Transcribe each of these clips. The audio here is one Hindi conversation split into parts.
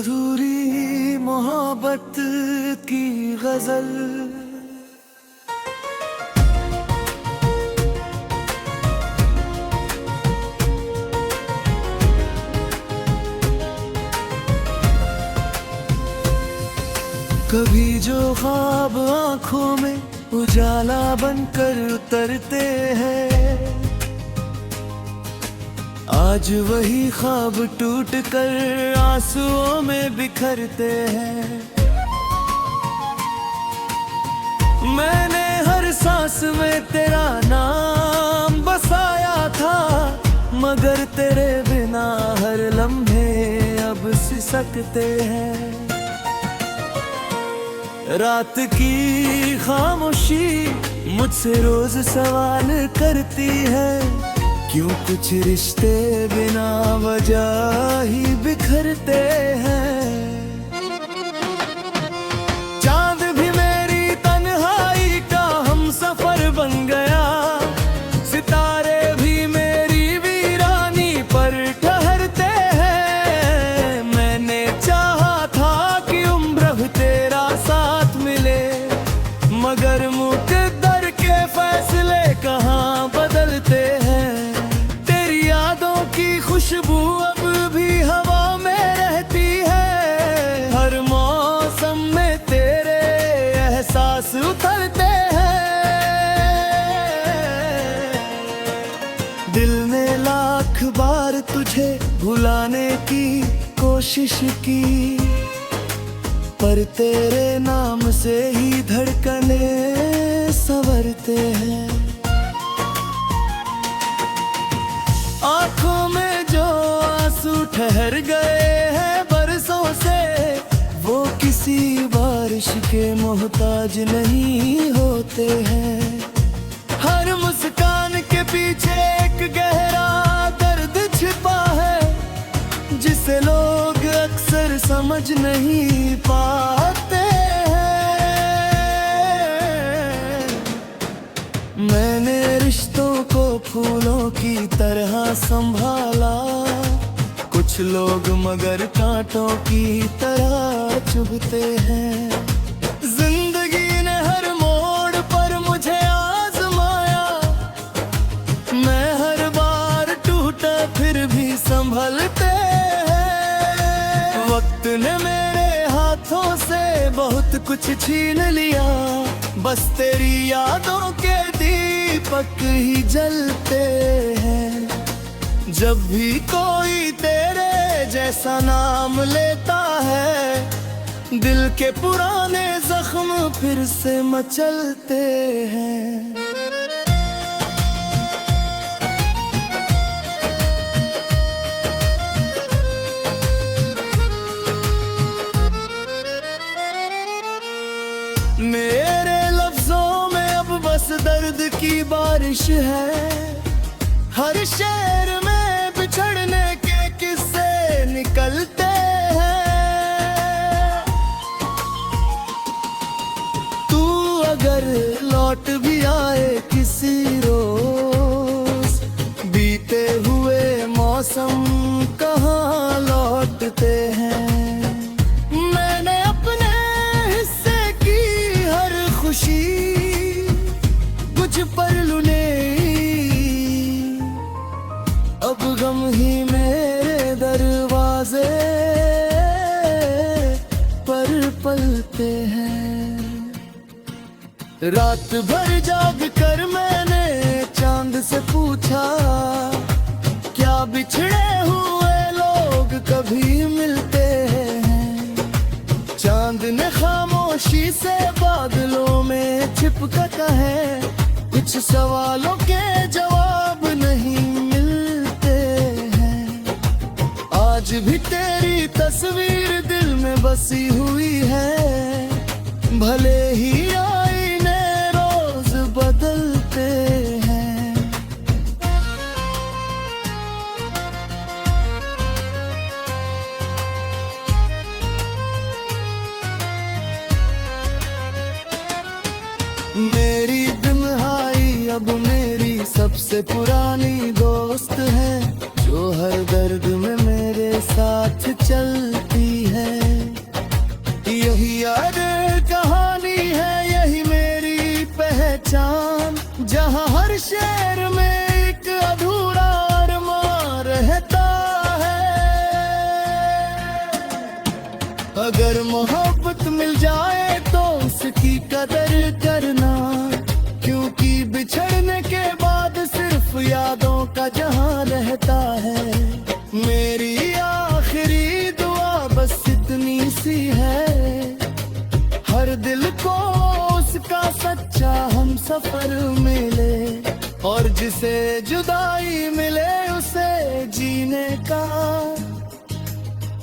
अधूरी मोहब्बत की गजल। कभी जो ख्वाब आंखों में उजाला बनकर उतरते हैं, आज वही ख्वाब टूट कर आंसुओं में बिखरते हैं। मैंने हर सांस में तेरा नाम बसाया था, मगर तेरे बिना हर लम्हे अब सिसकते हैं। रात की खामोशी मुझसे रोज सवाल करती है, क्यों कुछ रिश्ते बिना वजह ही बिखरते हैं। चांद भी मेरी तन्हाई का हम सफर बन गया, सितारे भी मेरी वीरानी पर ठहरते हैं। मैंने चाहा था कि उम्र भर तेरा साथ मिले, मगर मुकद्दर के फैसले कहाँ बदलते हैं। खुशबू अब भी हवा में रहती है, हर मौसम में तेरे एहसास उतरते हैं। दिल ने लाख बार तुझे भुलाने की कोशिश की, पर तेरे नाम से ही धड़कने संवरते हैं। आँखों में ठहर गए हैं बरसों से, वो किसी बारिश के मोहताज नहीं होते हैं। हर मुस्कान के पीछे एक गहरा दर्द छिपा है, जिसे लोग अक्सर समझ नहीं पाते हैं। मैंने रिश्तों को फूलों की तरह संभाला, कुछ लोग मगर कांटों की तरह चुभते हैं। जिंदगी ने हर मोड़ पर मुझे आजमाया, मैं हर बार टूटा फिर भी संभलते हैं। वक्त ने मेरे हाथों से बहुत कुछ छीन लिया, बस तेरी यादों के दीपक ही जलते हैं। जब भी कोई तेरे जैसा नाम लेता है, दिल के पुराने जख्म फिर से मचलते हैं। मेरे लफ्जों में अब बस दर्द की बारिश है, हर शेर में बिछड़ने के किस्से निकलते हैं। तू अगर लौट भी आए किसी रोज, बीते हुए मौसम कहाँ लौटते हैं। मैंने अपने हिस्से की हर खुशी कुछ पर लुने, अब गम ही मेरे दरवाजे पर पलते हैं। रात भर जाग कर मैंने चांद से पूछा, क्या बिछड़े हुए लोग कभी मिलते हैं। चांद ने खामोशी से बादलों में छिपका है, कुछ सवालों के जवाब नहीं मिलते हैं। आज भी तेरी तस्वीर दिल में बसी हुई है, भले ही आईने रोज बदलते हैं। मेरी तन्हाई अब मेरी सबसे पुरानी दोस्त है, जो हर दर्द में मेरे साथ चलती है। अगर मोहब्बत मिल जाए तो उसकी कदर करना, क्योंकि बिछड़ने के बाद सिर्फ यादों का जहां रहता है। मेरी आखिरी दुआ बस इतनी सी है, हर दिल को उसका सच्चा हम सफर मिले, और जिसे जुदाई मिले उसे जीने का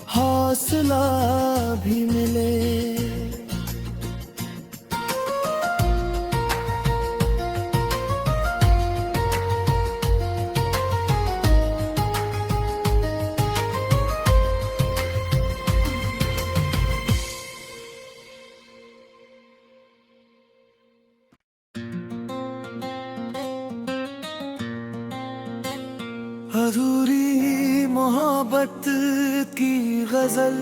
हौसला भी मिले। अधूरी मोहब्बत की गजल,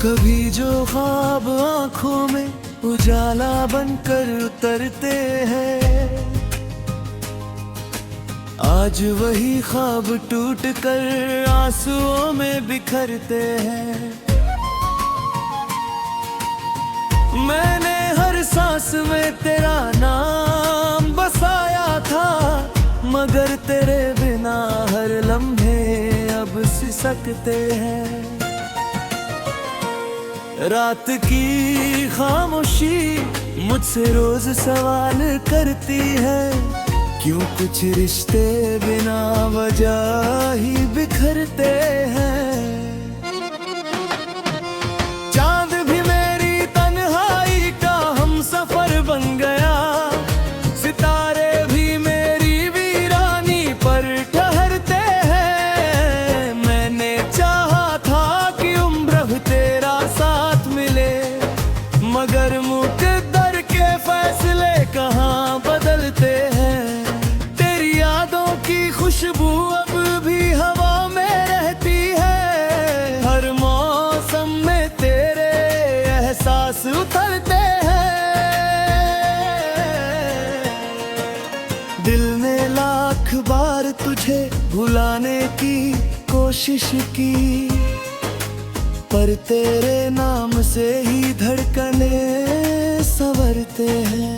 कभी जो ख्वाब आंखों में उजाला बनकर उतरते हैं, आज वही ख्वाब टूट कर आंसुओं में बिखरते हैं। मैंने हर सांस में तेरा नाम बसाया था, मगर तेरे बिना हर लम्हे अब सिसकते हैं। रात की खामोशी मुझसे रोज सवाल करती है, क्यों कुछ रिश्ते बिना वजह ही बिखरते हैं। चांद भी मेरी तन्हाई का हम सफर बन गया, सितारे भी मेरी वीरानी पर ठहरते हैं। मैंने चाहा था कि उम्र भर तेरा साथ मिले, मगर मुकद्दर के फैसले कहाँ बदलते हैं। खुशबू अब भी हवा में रहती है, हर मौसम में तेरे एहसास उतरते हैं। दिल ने लाख बार तुझे भुलाने की कोशिश की, पर तेरे नाम से ही धड़कने संवरते हैं।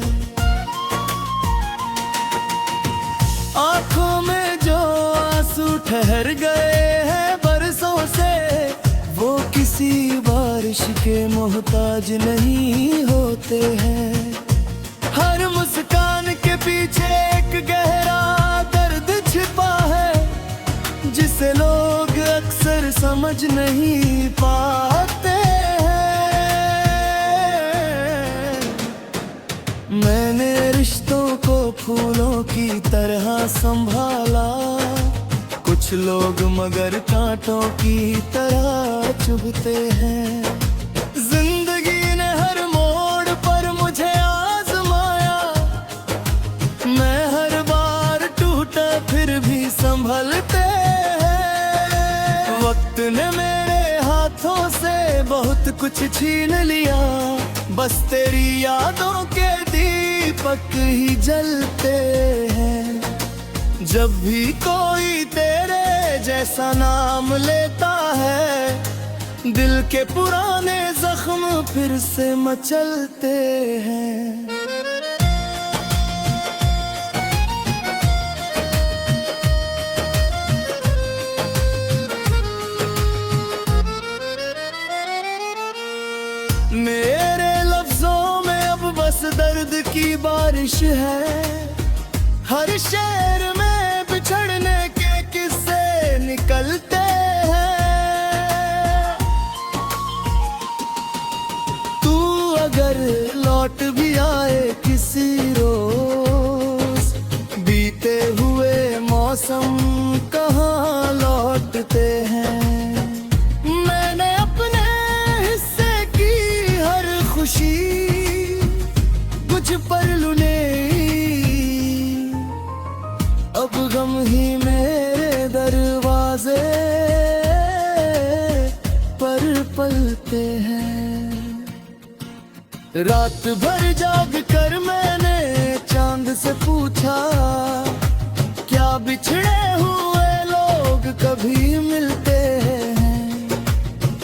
आँखों में जो आंसू ठहर गए हैं बरसों से, वो किसी बारिश के मोहताज नहीं होते हैं। हर मुस्कान के पीछे एक गहरा दर्द छिपा है, जिसे लोग अक्सर समझ नहीं पाते हैं। मैंने रिश्तों को फूलों की तरह संभाला, कुछ लोग मगर कांटों की तरह चुभते हैं। जिंदगी ने हर मोड़ पर मुझे आजमाया, मैं हर बार टूटा फिर भी संभलते हैं। वक्त ने मेरे हाथों से बहुत कुछ छीन लिया, बस तेरी यादों के दीपक ही जलते हैं। जब भी कोई तेरे जैसा नाम लेता है, दिल के पुराने जख्म फिर से मचलते हैं। मेरे लफ्जों में अब बस दर्द की बारिश है, हर शहर में बिछड़ने के किस्से निकलते हैं। तू अगर लौट भी आए किसी रोज, बीते हुए मौसम कहाँ लौटते हैं। मैंने अपने हिस्से की हर खुशी कुछ पर लुने, अब गम ही मेरे दरवाजे पर पलते हैं। रात भर जाग कर मैंने चांद से पूछा, क्या बिछड़े हुए लोग कभी मिलते हैं?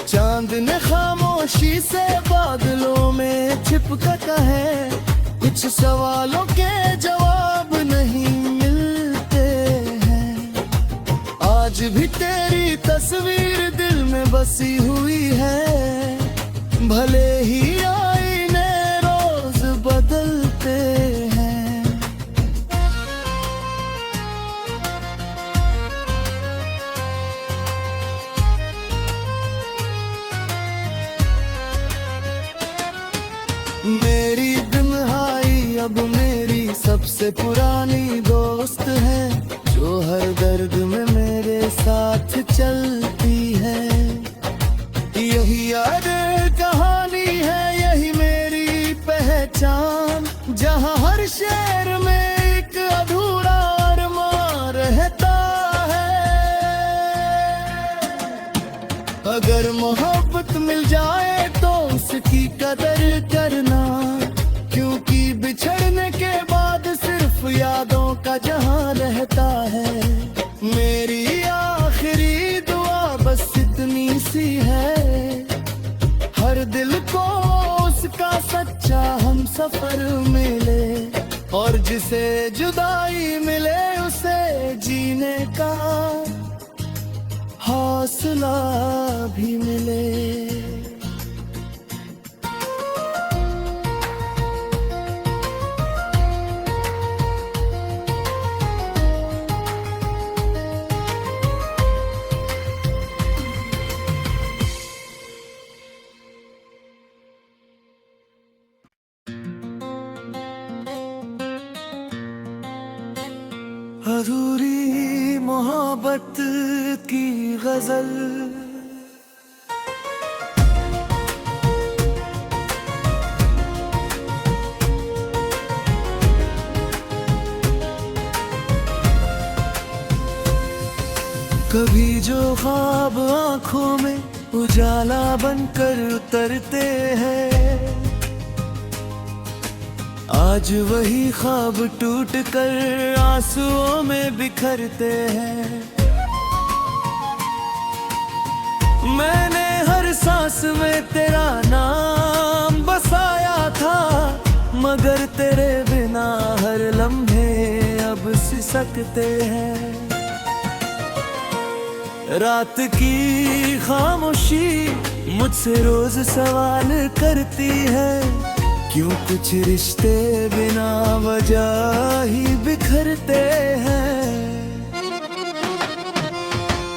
चांद ने खामोशी से बादलों में छिप कर कहे, कुछ सवालों के जवाब नहीं मिलते हैं। आज भी तेरी तस्वीर दिल में बसी हुई है, भले ही आईने रोज बदलते हैं। मेरी तन्हाई अब मेरी सबसे पुरानी दोस्त है, जो हर दर्द में मेरे साथ चलती है। यही याद कहानी है, यही मेरी पहचान, जहाँ हर शेर में एक अधूरा अरमान रहता है। अगर मोहब्बत मिल जाए तो उसकी कदर करना, क्योंकि बिछड़ने के बाद सिर्फ यादों का जहां रहता है। मेरी आखिरी दुआ बस इतनी सी है, हर दिल को उसका सच्चा हम सफर मिले, और जिसे जुदाई मिले उसे जीने का हौसला भी मिले। अधूरी मोहब्बत की गजल, कभी जो ख्वाब आंखों में उजाला बनकर उतरते हैं, आज वही ख्वाब टूट कर आंसुओं में बिखरते हैं। मैंने हर सांस में तेरा नाम बसाया था, मगर तेरे बिना हर लम्हे अब सिसकते हैं। रात की खामोशी मुझसे रोज सवाल करती है, क्यों कुछ रिश्ते बिना वजह ही बिखरते हैं।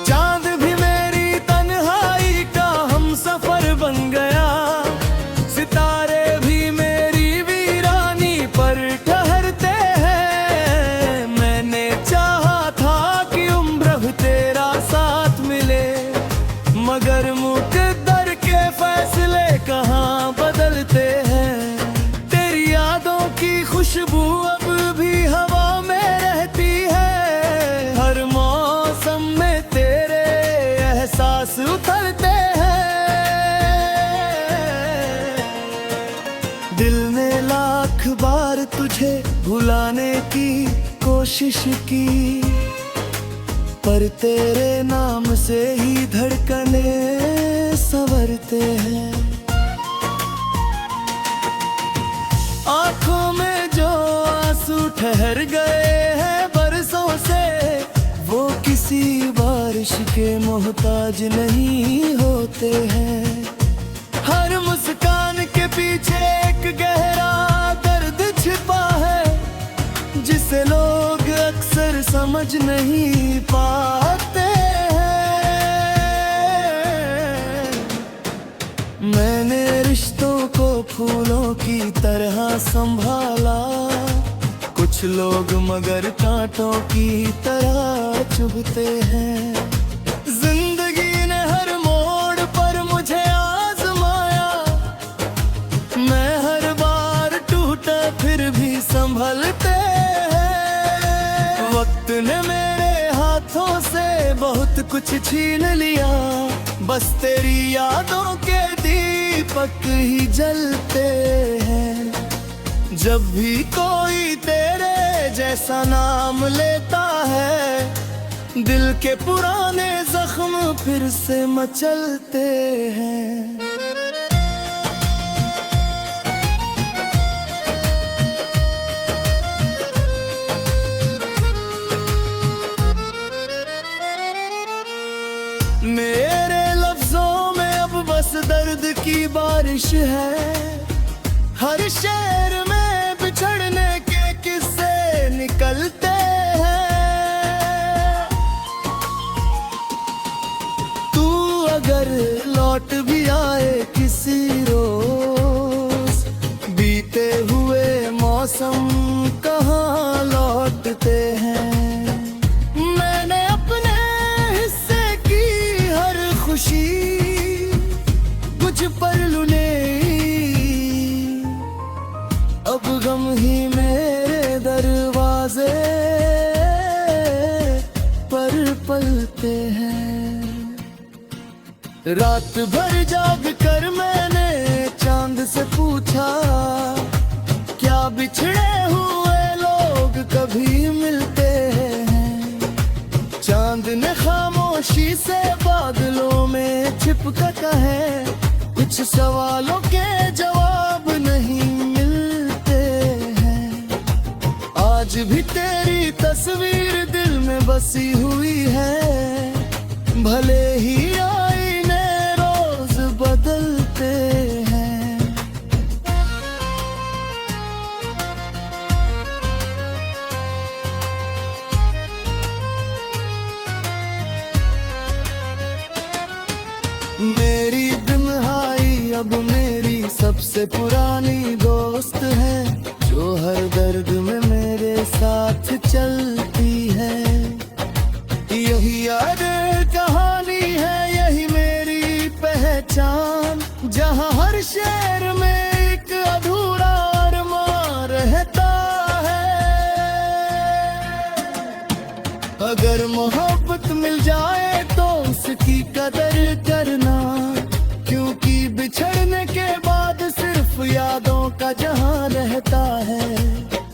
चांद भी मेरी तन्हाई का हम सफर बन गया, सितारे भी मेरी वीरानी पर ठहरते हैं। मैंने चाहा था कि उम्र भर तेरा साथ मिले, मगर मुकद्दर के फैसले कहाँ बदलते हैं। खुशबू अब भी हवा में रहती है, हर मौसम में तेरे एहसास उतरते हैं। दिल ने लाख बार तुझे भुलाने की कोशिश की, पर तेरे नाम से ही धड़कने संवरते हैं। आँखों में जो आंसू ठहर गए हैं बरसों से, वो किसी बारिश के मोहताज नहीं होते हैं। हर मुस्कान के पीछे एक गहरा दर्द छिपा है, जिसे लोग अक्सर समझ नहीं पाते हैं। मैंने रिश्तों को फूलों की तरह संभाला, कुछ लोग मगर कांटों की तरह चुभते हैं। जिंदगी ने हर मोड़ पर मुझे आजमाया, मैं हर बार टूटा फिर भी संभलते हैं। वक्त ने मेरे हाथों से बहुत कुछ छीन लिया, बस तेरी यादों के दी दीपक ही जलते हैं। जब भी कोई तेरे जैसा नाम लेता है, दिल के पुराने जख्म फिर से मचलते हैं। मेरे लफ्जों में अब बस दर्द की बारिश है। हर शहर में बिछड़ने के किस्से निकलते हैं। तू अगर लौट भी आए किसी रोज, बीते हुए मौसम कहाँ लौटते हैं। मैंने अपने हिस्से की हर खुशी कुछ पर लुने, अब गम ही मेरे दरवाजे पर पलते हैं। रात भर जाग कर मैंने चांद से पूछा, क्या बिछड़े हुए लोग कभी मिलते हैं। चांद ने खामोशी से बादलों में छिप कर कहे, कुछ सवालों के जवाब नहीं मिलते हैं। आज भी तेरी तस्वीर दिल में बसी हुई है, भले ही आईने रोज बदलते हैं। मेरी तन्हाई अब मेरी सबसे पुरानी दोस्त है, जो हर दर्द में मेरे साथ चलती है। यही याद कहानी है, यही मेरी पहचान, जहाँ हर शहर में एक अधूरा अरमान रहता है। अगर मोहब्बत मिल जाए तो उसकी कदर करना, क्योंकि बिछड़ने के बाद सिर्फ यादों का जहां रहता है।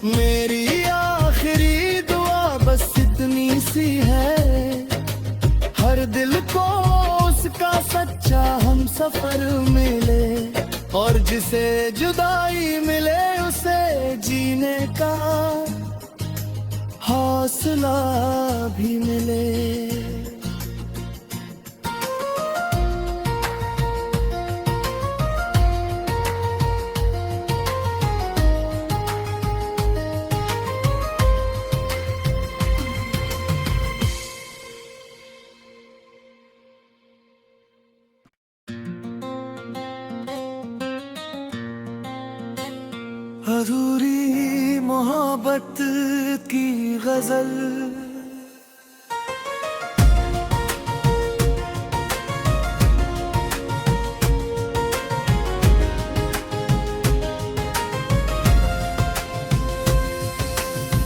मेरी आखिरी दुआ बस इतनी सी है, हर दिल को उसका सच्चा हम सफर मिले, और जिसे जुदाई मिले उसे जीने का हौसला भी मिले। अधूरी मोहब्बत की गजल,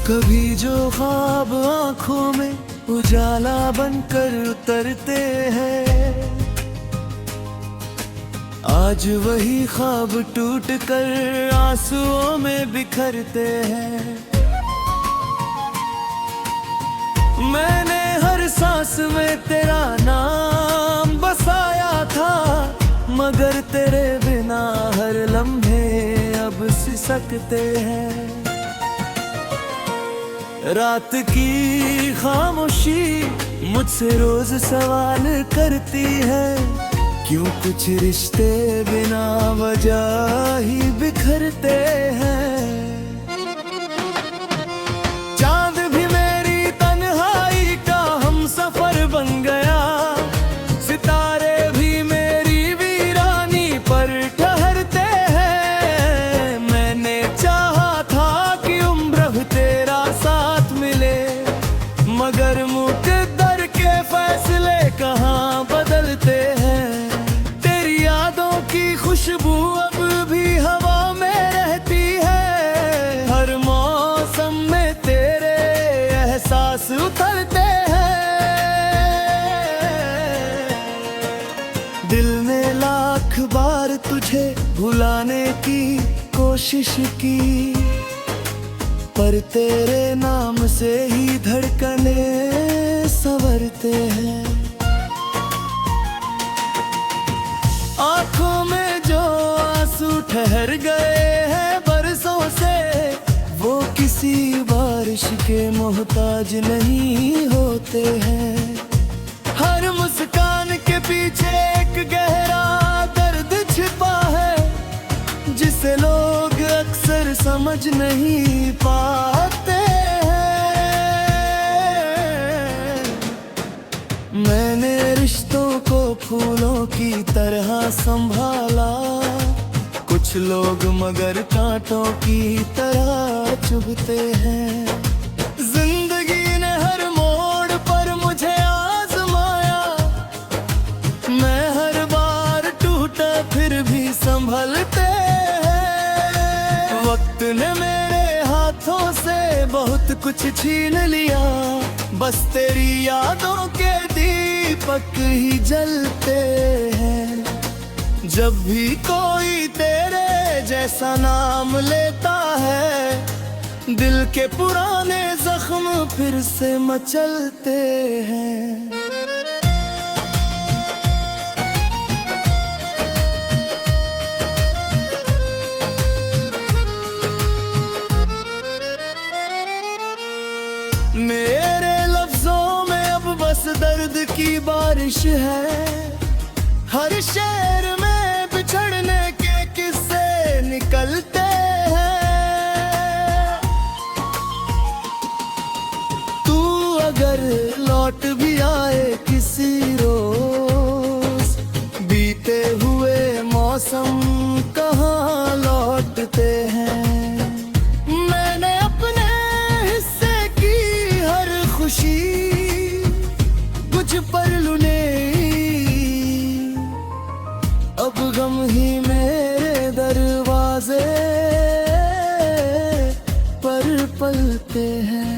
कभी जो ख्वाब आंखों में उजाला बनकर उतरते हैं, आज वही ख्वाब टूट कर आंसुओं में बिखरते हैं। मैंने हर सांस में तेरा नाम बसाया था, मगर तेरे बिना हर लम्हे अब सिसकते हैं। रात की खामोशी मुझसे रोज सवाल करती है, क्यों कुछ रिश्ते बिना वजह ही बिखरते हैं। चांद भी मेरी तन्हाई का हम सफर बन गया, सितारे भी मेरी वीरानी पर ठहरते हैं। मैंने चाहा था कि उम्र तेरा साथ मिले, मगर मुकद्दर के फैसले कहाँ बदलते हैं। खुशबू अब भी हवा में रहती है, हर मौसम में तेरे एहसास उतरते हैं। दिल ने लाख बार तुझे भुलाने की कोशिश की, पर तेरे नाम से ही धड़कने संवरते हैं। आंखों में जो आंसू ठहर गए हैं बरसों से, वो किसी बारिश के मोहताज नहीं होते हैं। हर मुस्कान के पीछे एक गहरा दर्द छिपा है, जिसे लोग अक्सर समझ नहीं पाते हैं। मैंने रिश्तों को फूलों की तरह संभाला, कुछ लोग मगर कांटों की तरह चुभते हैं। जिंदगी ने हर मोड़ पर मुझे आजमाया, मैं हर बार टूटा फिर भी संभलते हैं। वक्त ने मेरे हाथों से बहुत कुछ छीन लिया, बस तेरी यादों के दीपक ही जलते हैं। जब भी कोई तेरे जैसा नाम लेता है, दिल के पुराने जख्म फिर से मचलते हैं। मेरे लफ्जों में अब बस दर्द की बारिश है। हर शेर में बिछड़ने के किस्से निकलते हैं। तू अगर लौट भी आए किसी रोज, बीते हुए मौसम कहाँ लौटते हैं। मैंने अपने हिस्से की हर खुशी कुछ पर लुने, अब गम ही मेरे दरवाजे पर पलते हैं।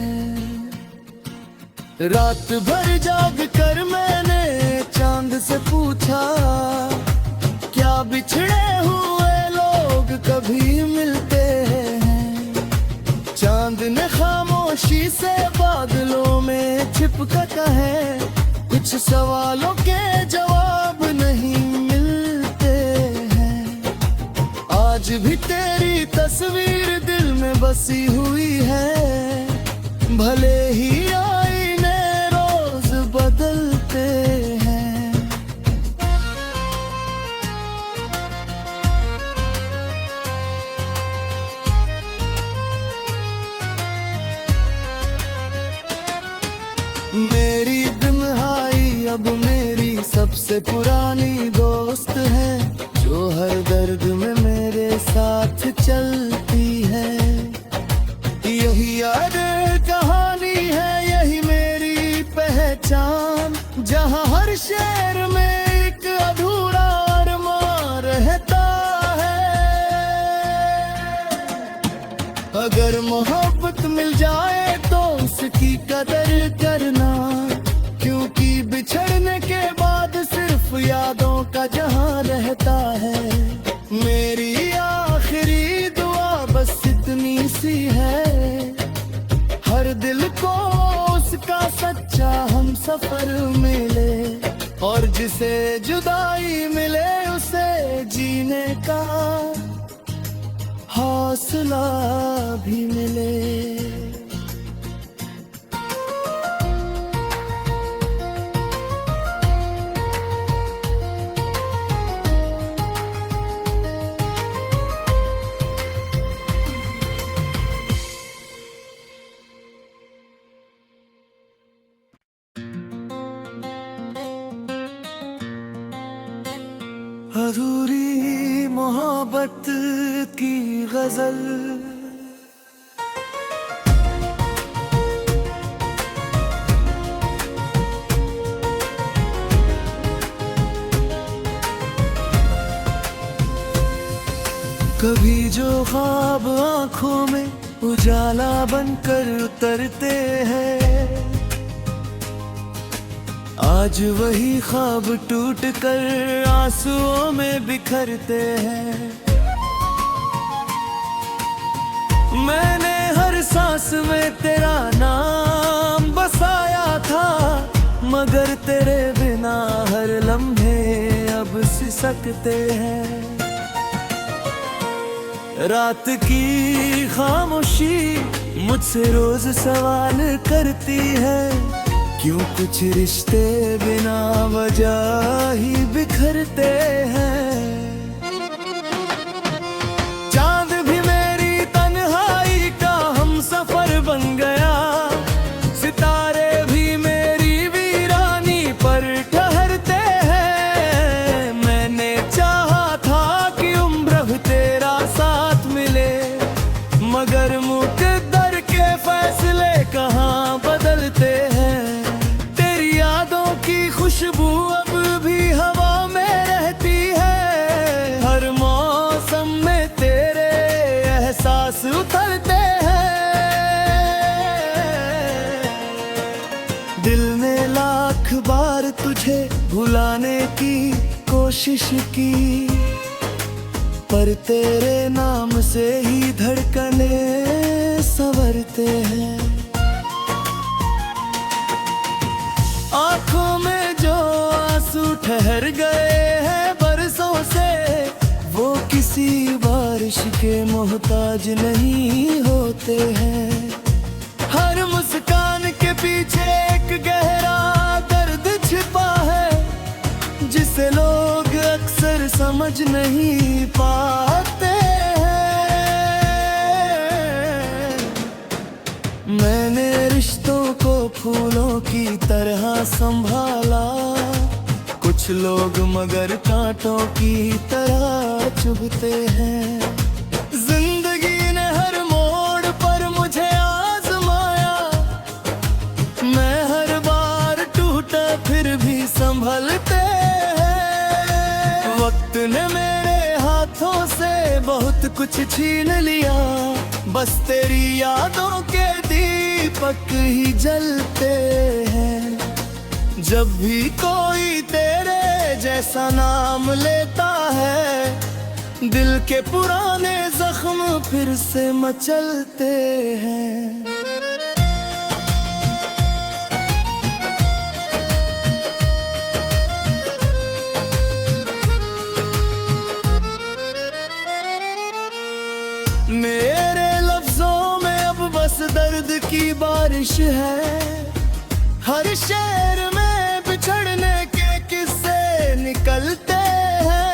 रात भर जाग कर मैंने चांद से पूछा, क्या बिछड़े हुए लोग कभी मिलते हैं। चांद ने खामोशी से बादलों में छिपकर कहे, कुछ सवालों के जवाब नहीं मिलते हैं। आज भी तेरी तस्वीर दिल में बसी हुई है, भले ही आईने रोज बदलते हैं। मेरी तन्हाई अब मेरी सबसे पुरानी दोस्त है, जो हर दर्द में मेरे साथ चलती है। यही याद कहानी है, यही मेरी पहचान, जहाँ हर शेर में एक अधूरा अरमान रहता है। अगर मोहब्बत मिल जाए तो उसकी कदर करना, क्योंकि बिछड़ने के बाद सिर्फ यादों का जहां रहता है। मेरी आखिरी दुआ बस इतनी सी है, हर दिल को उसका सच्चा हम सफर मिले, और जिसे जुदाई मिले उसे जीने का हौसला भी मिले। अधूरी मोहब्बत की गजल, कभी जो ख्वाब आंखों में उजाला बनकर उतरते हैं, आज वही ख्वाब टूट कर आंसुओं में बिखरते हैं। मैंने हर सांस में तेरा नाम बसाया था, मगर तेरे बिना हर लम्हे अब सिसकते हैं। रात की खामोशी मुझसे रोज सवाल करती है, क्यों कुछ रिश्ते बिना वजह ही बिखरते हैं। चांद भी मेरी तन्हाई का हम सफर बन गया, सितारे भी मेरी वीरानी पर ठहरते हैं। मैंने चाहा था कि उम्र भर तेरा साथ मिले, मगर मुकद्दर के फैसले कहाँ बदलते हैं। खुशबू अब भी हवा में रहती है, हर मौसम में तेरे एहसास उतरते हैं। दिल ने लाख बार तुझे भुलाने की कोशिश की, पर तेरे नाम से ही धड़कने संवरते हैं। आँखों में ठहर गए हैं बरसों से, वो किसी बारिश के मोहताज नहीं होते हैं। हर मुस्कान के पीछे एक गहरा दर्द छिपा है, जिसे लोग अक्सर समझ नहीं पाते हैं। मैंने रिश्तों को फूलों की तरह संभाला, कुछ लोग मगर कांटों की तरह चुभते हैं। जिंदगी ने हर मोड़ पर मुझे आजमाया, मैं हर बार टूटा फिर भी संभलते हैं। वक्त ने मेरे हाथों से बहुत कुछ छीन लिया, बस तेरी यादों के दीपक ही जलते हैं। जब भी कोई तेरे जैसा नाम लेता है, दिल के पुराने जख्म फिर से मचलते हैं। मेरे लफ्जों में अब बस दर्द की बारिश है, हर शेर में बिछड़ने के किस्से निकलते हैं।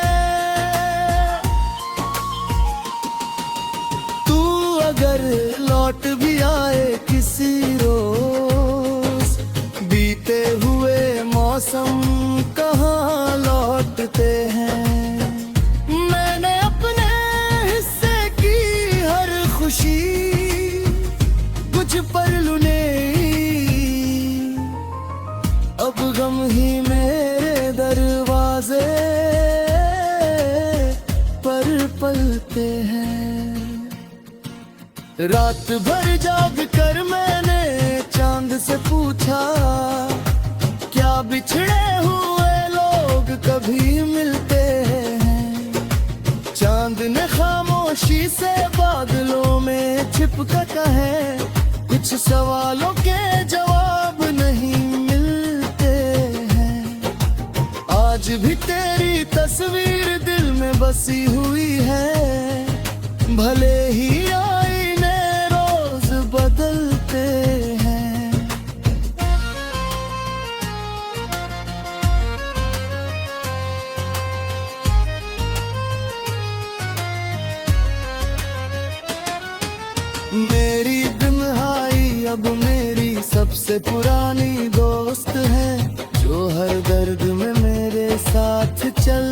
तू अगर लौट भी आए किसी रोज, बीते हुए मौसम कहाँ लौटते हैं। मैंने अपने हिस्से की हर खुशी कुछ पर लुने, अब गम ही मेरे दरवाजे पर पलते हैं। रात भर जाग कर मैंने चांद से पूछा, क्या बिछड़े हुए लोग कभी मिलते हैं। चांद ने खामोशी से बादलों में छिपकर कहे, कुछ सवालों के जवाब नहीं आज भी तेरी तस्वीर दिल में बसी हुई है। भले ही आईने रोज बदलते हैं। मेरी तन्हाई अब मेरी सबसे पुरानी दोस्त है, जो हर दर्द में मेरे साथ चल